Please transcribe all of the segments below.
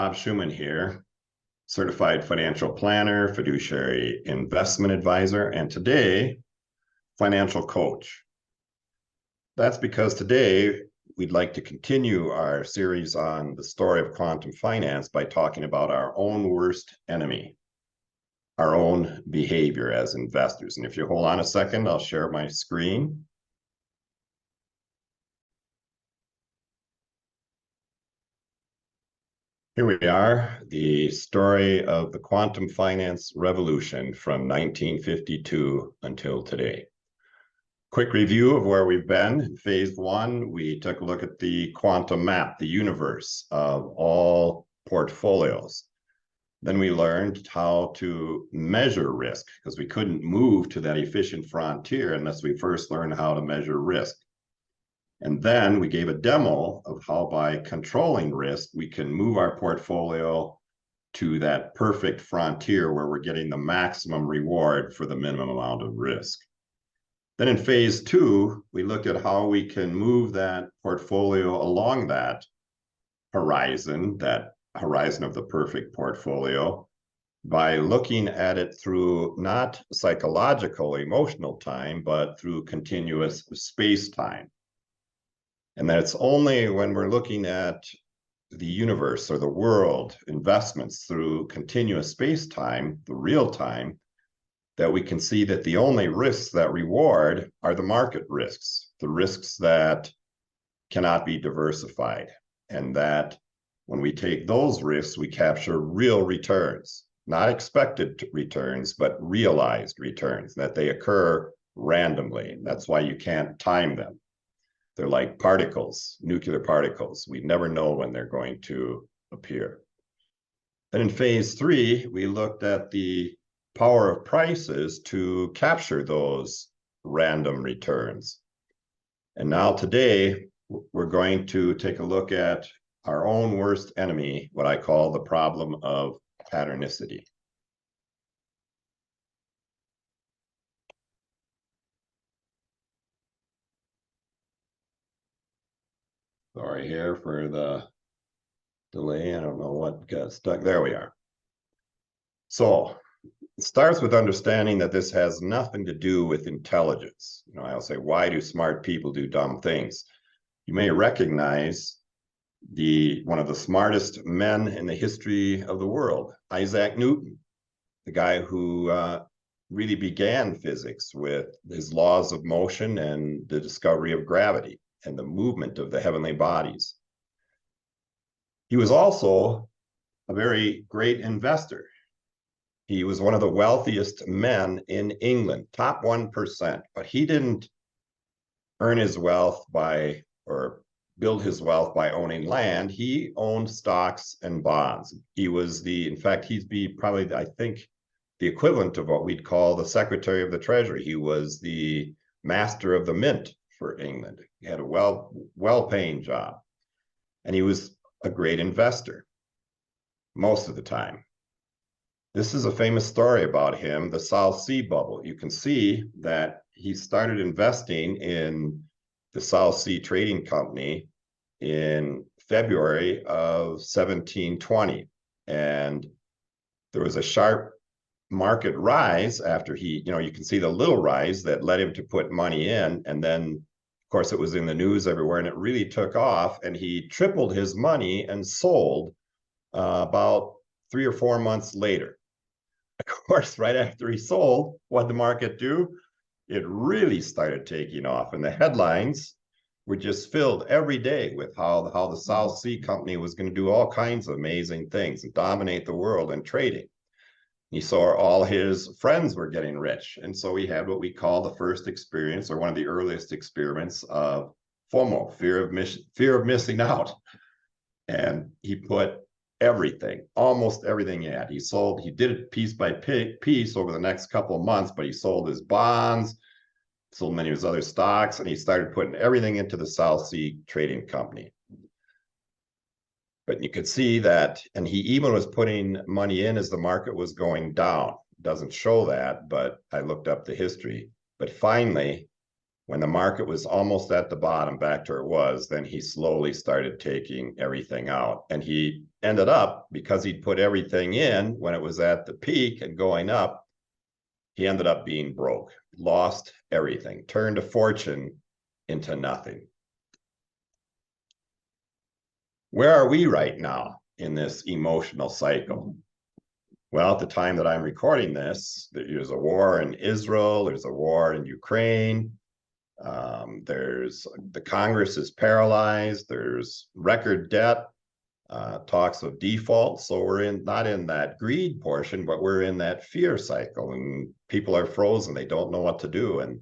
Bob Schumann here, certified financial planner, fiduciary investment advisor, and today, financial coach. That's because today we'd like to continue our series on the story of quantum finance by talking about our own worst enemy, our own behavior as investors. And if you hold on a second, I'll share my screen. Here we are, the story of the quantum finance revolution from 1952 until today. Quick review of where we've been. In phase one, we took a look at the quantum map, the universe of all portfolios. Then we learned how to measure risk because we couldn't move to that efficient frontier unless we first learned how to measure risk. And then we gave a demo of how by controlling risk, we can move our portfolio to that perfect frontier where we're getting the maximum reward for the minimum amount of risk. Then in phase two, we looked at how we can move that portfolio along that horizon of the perfect portfolio, by looking at it through not psychological, emotional time, but through continuous space-time. And that it's only when we're looking at the universe or the world, investments through continuous space-time, the real time, that we can see that the only risks that reward are the market risks, the risks that cannot be diversified. And that when we take those risks, we capture real returns, not expected returns, but realized returns, that they occur randomly. That's why you can't time them. They're like particles, nuclear particles. We never know when they're going to appear. Then in phase three, we looked at the power of prices to capture those random returns. And now today, we're going to take a look at our own worst enemy, what I call the problem of patternicity. Sorry here for the delay. I don't know what got stuck. There we are. So it starts with understanding that this has nothing to do with intelligence. I'll say, why do smart people do dumb things? You may recognize one of the smartest men in the history of the world, Isaac Newton, the guy who really began physics with his laws of motion and the discovery of gravity and the movement of the heavenly bodies. He was also a very great investor. He was one of the wealthiest men in England, top 1%, but he didn't earn his wealth or build his wealth by owning land. He owned stocks and bonds. In fact, he'd probably, I think, the equivalent of what we'd call the Secretary of the Treasury. He was the master of the mint for England. He had a well-paying job, and he was a great investor most of the time. This is a famous story about him, the South Sea bubble. You can see that he started investing in the South Sea Trading Company in February of 1720. And there was a sharp market rise after you can see the little rise that led him to put money in. And then, of course, it was in the news everywhere, and it really took off. And he tripled his money and sold about 3 or 4 months later. Of course, right after he sold, what did the market do? It really started taking off. And the headlines were just filled every day with how the South Sea Company was going to do all kinds of amazing things and dominate the world in trading. He saw all his friends were getting rich. And so he had what we call the first experience, or one of the earliest experiments, of FOMO, fear of missing out. And he put almost everything he had. He did it piece by piece over the next couple of months, but he sold his bonds, sold many of his other stocks, and he started putting everything into the South Sea Trading Company. But you could see that, and he even was putting money in as the market was going down. It doesn't show that, but I looked up the history. But finally, When the market was almost at the bottom, back to where it was, then he slowly started taking everything out. And he ended up, because he'd put everything in when it was at the peak and going up, he ended up being broke, lost everything, turned a fortune into nothing. Where are we right now in this emotional cycle? Well, at the time that I'm recording this, there's a war in Israel, there's a war in Ukraine, there's the Congress is paralyzed, there's record debt, talks of default. So we're not in that greed portion, but we're in that fear cycle, and people are frozen. They don't know what to do. And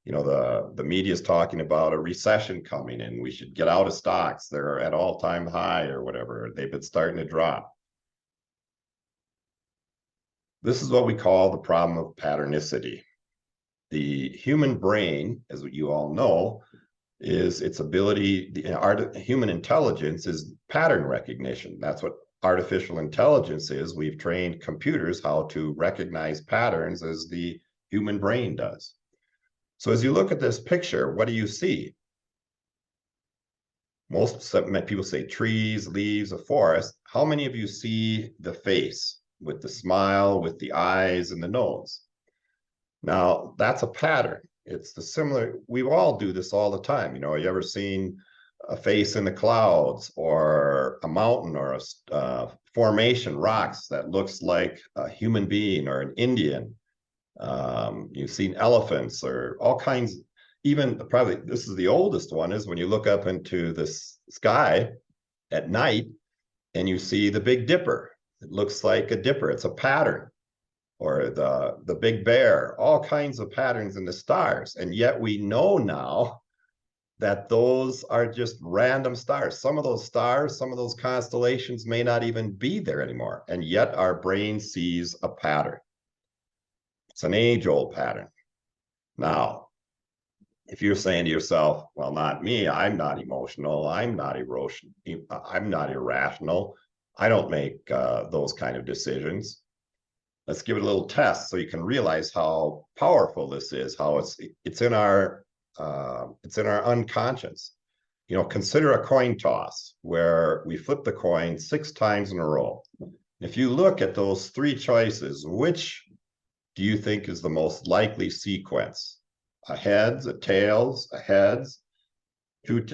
the media is talking about a recession coming and we should get out of stocks. They're at all-time high or whatever. They've been starting to drop. This is what we call the problem of patternicity. The human brain, as you all know, is its ability, human intelligence is pattern recognition. That's what artificial intelligence is. We've trained computers how to recognize patterns as the human brain does. So as you look at this picture, what do you see? Most people say trees, leaves, a forest. How many of you see the face with the smile, with the eyes and the nose? Now, that's a pattern. It's the similar, we all do this all the time. You ever seen a face in the clouds or a mountain or a formation, rocks that looks like a human being or an Indian? You've seen elephants or all kinds, even probably this is the oldest one, is when you look up into the sky at night and you see the Big Dipper. It looks like a dipper. It's a pattern. Or the Big Bear, all kinds of patterns in the stars. And yet we know now that those are just random stars. Some of those stars, some of those constellations may not even be there anymore. And yet our brain sees a pattern. It's an age-old pattern. Now, if you're saying to yourself, well, not me, I'm not emotional, I'm not irrational, I don't make those kind of decisions. Let's give it a little test so you can realize how powerful this is, how it's in our unconscious. Consider a coin toss where we flip the coin 6 times in a row. If you look at those 3 choices, which do you think is the most likely sequence? A heads, a tails, a heads, 2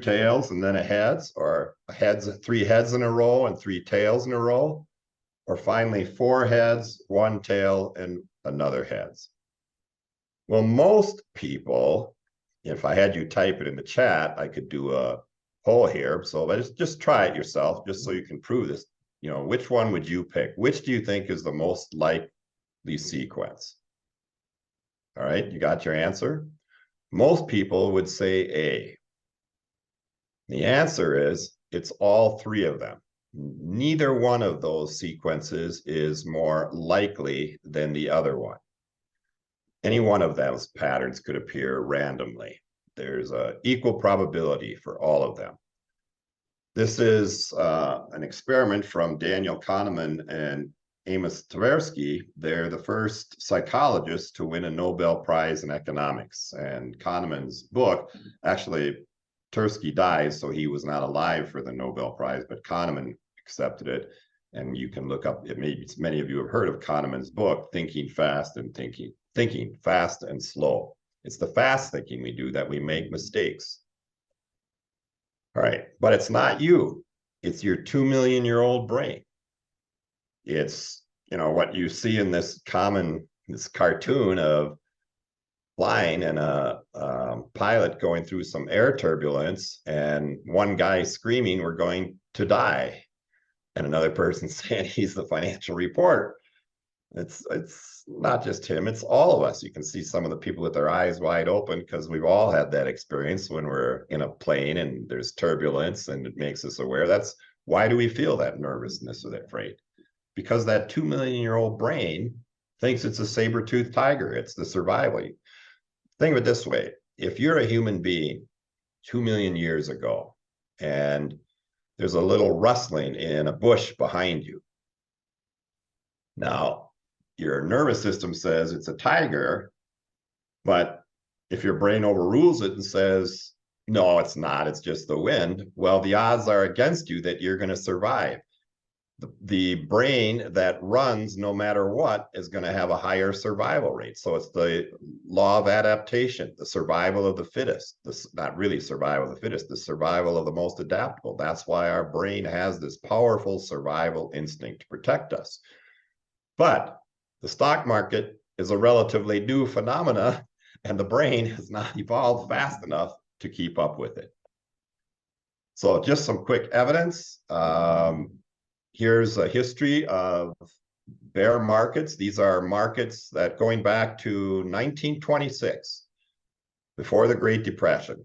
tails, and then a heads, or a heads, 3 heads in a row and 3 tails in a row? Or finally 4 heads, 1 tail, and another heads? Well, most people, if I had you type it in the chat, I could do a poll here. So let's just try it yourself, just so you can prove this. Which one would you pick? Which do you think is the most likely sequence? All right, you got your answer? Most people would say A. The answer is it's all 3 of them. Neither one of those sequences is more likely than the other one. Any one of those patterns could appear randomly. There's an equal probability for all of them. This is an experiment from Daniel Kahneman and Amos Tversky. They're the first psychologists to win a Nobel Prize in economics. And Kahneman's book, actually, Tversky dies, so he was not alive for the Nobel Prize, but Kahneman accepted it. And you can look up, maybe many of you have heard of Kahneman's book, Thinking Fast and Thinking Fast and Slow. It's the fast thinking we do that we make mistakes. All right, but it's not you. It's your 2-million-year-old brain. It's, what you see in this cartoon of flying and a pilot going through some air turbulence and one guy screaming, "We're going to die." And another person saying he's the financial reporter. It's not just him, it's all of us. You can see some of the people with their eyes wide open because we've all had that experience when we're in a plane and there's turbulence and it makes us aware. That's why do we feel that nervousness or that afraid? Because that 2-million-year-old brain thinks it's a saber-toothed tiger. It's the survival. Think of it this way. If you're a human being 2 million years ago and there's a little rustling in a bush behind you, now your nervous system says it's a tiger, but If your brain overrules it and says, no, it's not, it's just the wind, well, the odds are against you that you're going to survive. The brain that runs no matter what is going to have a higher survival rate. So it's the law of adaptation, the survival of the fittest, not really survival of the fittest, the survival of the most adaptable. That's why our brain has this powerful survival instinct to protect us. But the stock market is a relatively new phenomena, and the brain has not evolved fast enough to keep up with it. So just some quick evidence. Here's a history of bear markets. These are markets that going back to 1926, before the Great Depression.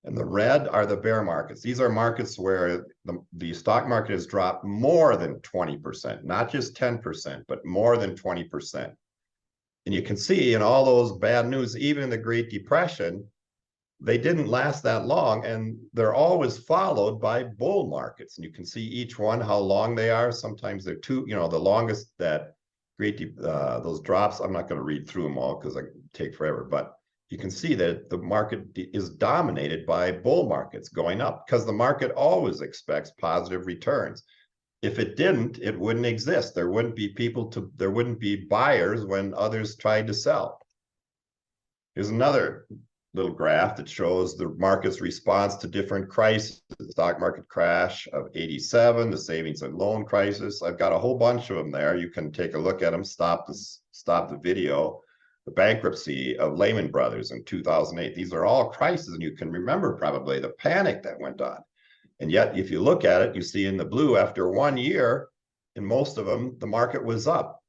And the red are the bear markets. These are markets where the stock market has dropped more than 20%, not just 10%, but more than 20%. And you can see in all those bad news, even in the Great Depression, they didn't last that long, and they're always followed by bull markets. And you can see each one, how long they are. Sometimes they're the longest that those drops, I'm not going to read through them all because I take forever, but you can see that the market is dominated by bull markets going up because the market always expects positive returns. If it didn't, it wouldn't exist. There wouldn't be there wouldn't be buyers when others tried to sell. Here's another little graph that shows the market's response to different crises. The stock market crash of 87, the savings and loan crisis. I've got a whole bunch of them there. You can take a look at them, stop the video. The bankruptcy of Lehman Brothers in 2008. These are all crises, and you can remember probably the panic that went on. And yet, if you look at it, you see in the blue, after 1 year, in most of them, the market was up.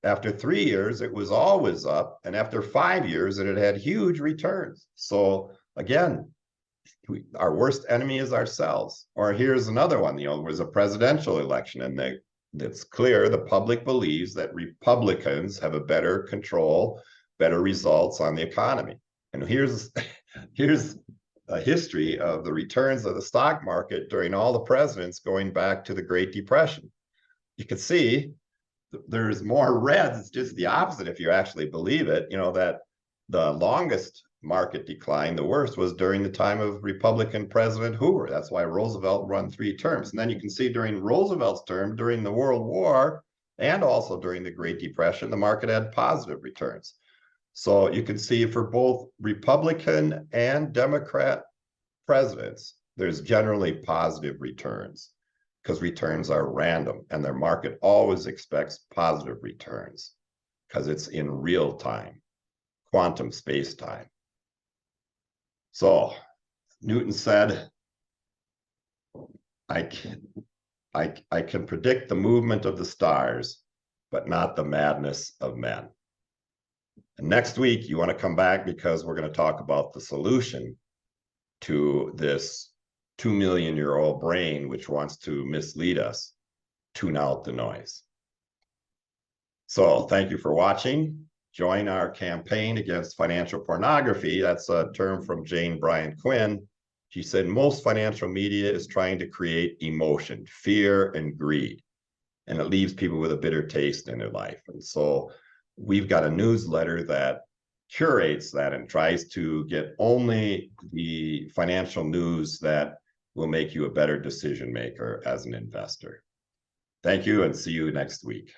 After 3 years, it was always up. And after 5 years, it had huge returns. So again, our worst enemy is ourselves. Or here's another one, there was a presidential election, and it's clear the public believes that Republicans have a better control, better results on the economy. And here's a history of the returns of the stock market during all the presidents going back to the Great Depression. You can see there's more reds. It's just the opposite if you actually believe it, that the longest market decline, the worst, was during the time of Republican President Hoover. That's why Roosevelt run 3 terms. And then you can see during Roosevelt's term, during the World War, and also during the Great Depression, the market had positive returns. So you can see for both Republican and Democrat presidents, there's generally positive returns because returns are random, and their market always expects positive returns because it's in real time, quantum space-time. So Newton said, I can predict the movement of the stars, but not the madness of men. And next week, you want to come back because we're going to talk about the solution to this 2-million-year-old brain, which wants to mislead us. Tune out the noise. So thank you for watching. Join our campaign against financial pornography. That's a term from Jane Bryant Quinn. She said most financial media is trying to create emotion, fear, and greed, and it leaves people with a bitter taste in their life. And so we've got a newsletter that curates that and tries to get only the financial news that will make you a better decision maker as an investor. Thank you, and see you next week.